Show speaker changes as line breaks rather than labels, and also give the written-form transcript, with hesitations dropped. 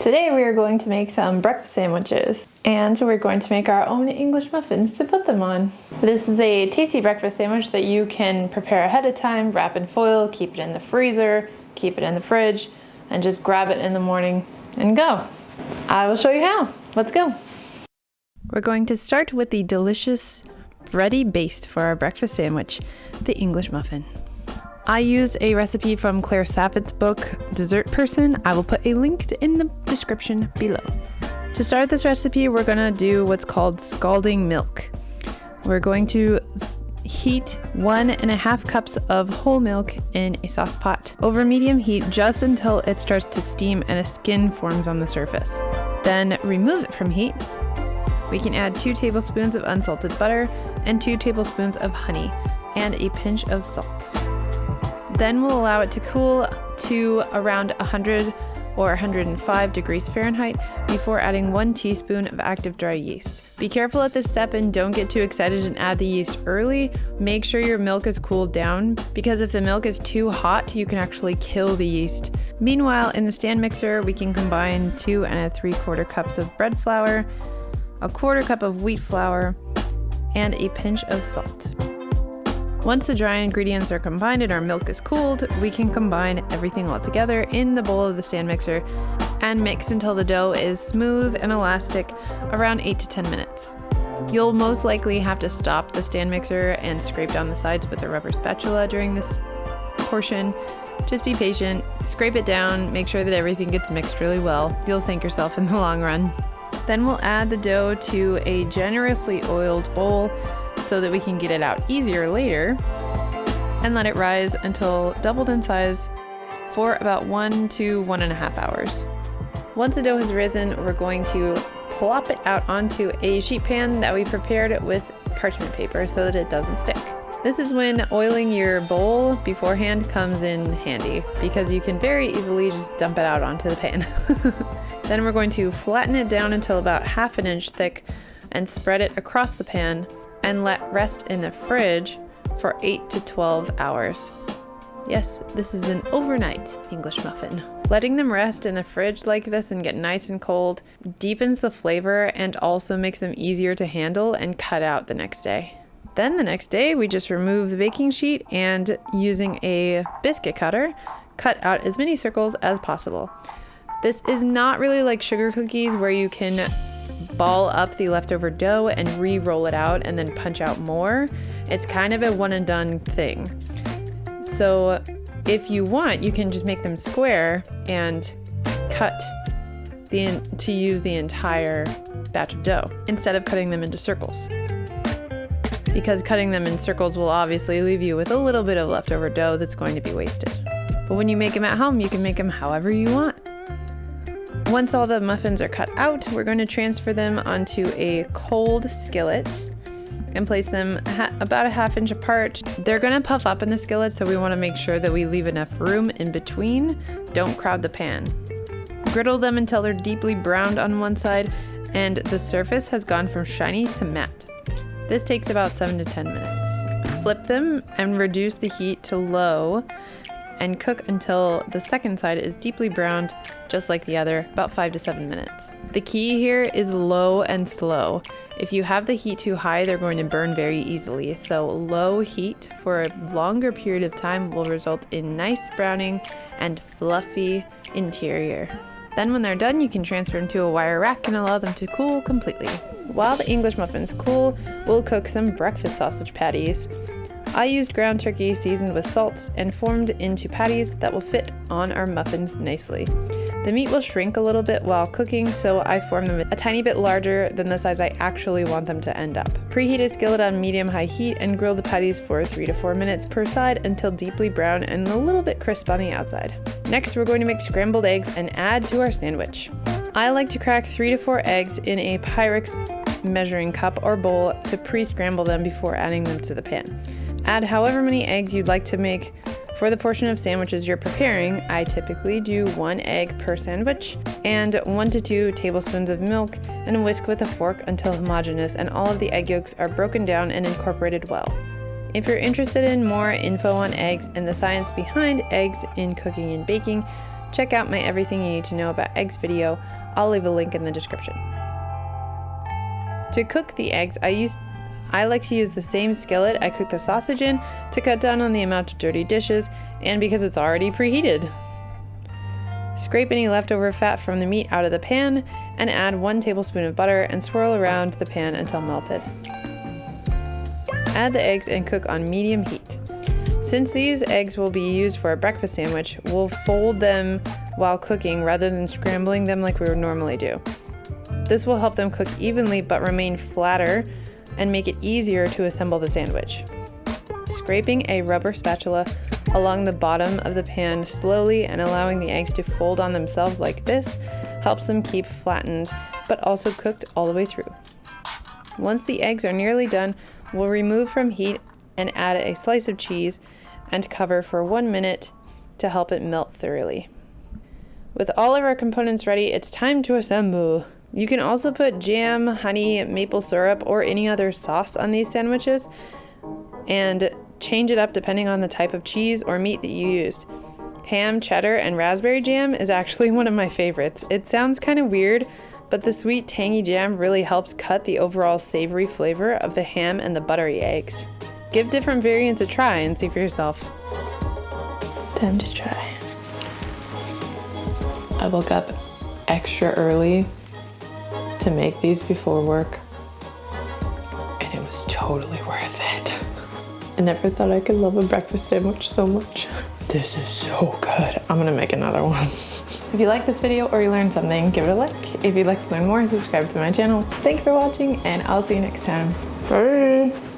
Today we are going to make some breakfast sandwiches, and we're going to make our own English muffins to put them on. This is a tasty breakfast sandwich that you can prepare ahead of time, wrap in foil, keep it in the freezer, keep it in the fridge, and just grab it in the morning and go. I will show you how. Let's go. We're going to start with the delicious bready base for our breakfast sandwich, the English muffin. I used a recipe from Claire Saffitz's book, Dessert Person. I will put a link in the description below. To start this recipe, we're gonna do what's called scalding milk. We're going to heat 1.5 cups of whole milk in a sauce pot over medium heat just until it starts to steam and a skin forms on the surface. Then remove it from heat. We can add 2 tablespoons of unsalted butter and 2 tablespoons of honey and a pinch of salt. Then we'll allow it to cool to around 100 or 105 degrees Fahrenheit before adding 1 teaspoon of active dry yeast. Be careful at this step and don't get too excited and add the yeast early. Make sure your milk is cooled down, because if the milk is too hot, you can actually kill the yeast. Meanwhile, in the stand mixer, we can combine 2 3/4 cups of bread flour, 1/4 cup of wheat flour, and a pinch of salt. Once the dry ingredients are combined and our milk is cooled, we can combine everything all together in the bowl of the stand mixer and mix until the dough is smooth and elastic, around 8 to 10 minutes. You'll most likely have to stop the stand mixer and scrape down the sides with a rubber spatula during this portion. Just be patient, scrape it down, make sure that everything gets mixed really well. You'll thank yourself in the long run. Then we'll add the dough to a generously oiled bowl so that we can get it out easier later, and let it rise until doubled in size for about 1 to 1.5 hours. Once the dough has risen, we're going to plop it out onto a sheet pan that we prepared with parchment paper so that it doesn't stick. This is when oiling your bowl beforehand comes in handy, because you can very easily just dump it out onto the pan. Then we're going to flatten it down until about 1/2 inch thick and spread it across the pan and let rest in the fridge for 8 to 12 hours. Yes, this is an overnight English muffin. Letting them rest in the fridge like this and get nice and cold deepens the flavor and also makes them easier to handle and cut out the next day. Then the next day, we just remove the baking sheet and, using a biscuit cutter, cut out as many circles as possible. This is not really like sugar cookies where you can ball up the leftover dough and re-roll it out and then punch out more. It's kind of a one and done thing. So if you want, you can just make them square and cut to use the entire batch of dough instead of cutting them into circles. Because cutting them in circles will obviously leave you with a little bit of leftover dough that's going to be wasted. But when you make them at home, you can make them however you want. Once all the muffins are cut out, we're going to transfer them onto a cold skillet and place them about 1/2 inch apart. They're going to puff up in the skillet, so we want to make sure that we leave enough room in between. Don't crowd the pan. Griddle them until they're deeply browned on one side and the surface has gone from shiny to matte. This takes about 7 to 10 minutes. Flip them and reduce the heat to low and cook until the second side is deeply browned, just like the other, about 5 to 7 minutes. The key here is low and slow. If you have the heat too high, they're going to burn very easily. So low heat for a longer period of time will result in nice browning and fluffy interior. Then when they're done, you can transfer them to a wire rack and allow them to cool completely. While the English muffins cool, we'll cook some breakfast sausage patties. I used ground turkey seasoned with salt and formed into patties that will fit on our muffins nicely. The meat will shrink a little bit while cooking, so I formed them a tiny bit larger than the size I actually want them to end up. Preheat a skillet on medium-high heat and grill the patties for 3 to 4 minutes per side until deeply brown and a little bit crisp on the outside. Next, we're going to make scrambled eggs and add to our sandwich. I like to crack 3 to 4 eggs in a Pyrex measuring cup or bowl to pre-scramble them before adding them to the pan. Add however many eggs you'd like to make for the portion of sandwiches you're preparing. I typically do 1 egg per sandwich and 1 to 2 tablespoons of milk, and whisk with a fork until homogeneous and all of the egg yolks are broken down and incorporated well. If you're interested in more info on eggs and the science behind eggs in cooking and baking, check out my Everything You Need to Know About Eggs video. I'll leave a link in the description. To cook the eggs, I like to use the same skillet I cook the sausage in to cut down on the amount of dirty dishes, and because it's already preheated. Scrape any leftover fat from the meat out of the pan and add 1 tablespoon of butter and swirl around the pan until melted. Add the eggs and cook on medium heat. Since these eggs will be used for a breakfast sandwich, we'll fold them while cooking rather than scrambling them like we would normally do. This will help them cook evenly but remain flatter and make it easier to assemble the sandwich. Scraping a rubber spatula along the bottom of the pan slowly and allowing the eggs to fold on themselves like this helps them keep flattened but also cooked all the way through. Once the eggs are nearly done, we'll remove from heat and add a slice of cheese and cover for 1 minute to help it melt thoroughly. With all of our components ready, it's time to assemble. You can also put jam, honey, maple syrup, or any other sauce on these sandwiches and change it up depending on the type of cheese or meat that you used. Ham, cheddar, and raspberry jam is actually one of my favorites. It sounds kind of weird, but the sweet, tangy jam really helps cut the overall savory flavor of the ham and the buttery eggs. Give different variants a try and see for yourself. Time to try. I woke up extra early to make these before work, and it was totally worth it. I never thought I could love a breakfast sandwich so much. This is so good. I'm gonna make another one. If you like this video or you learned something, give it a like. If you'd like to learn more, subscribe to my channel. Thank you for watching, and I'll see you next time. Bye.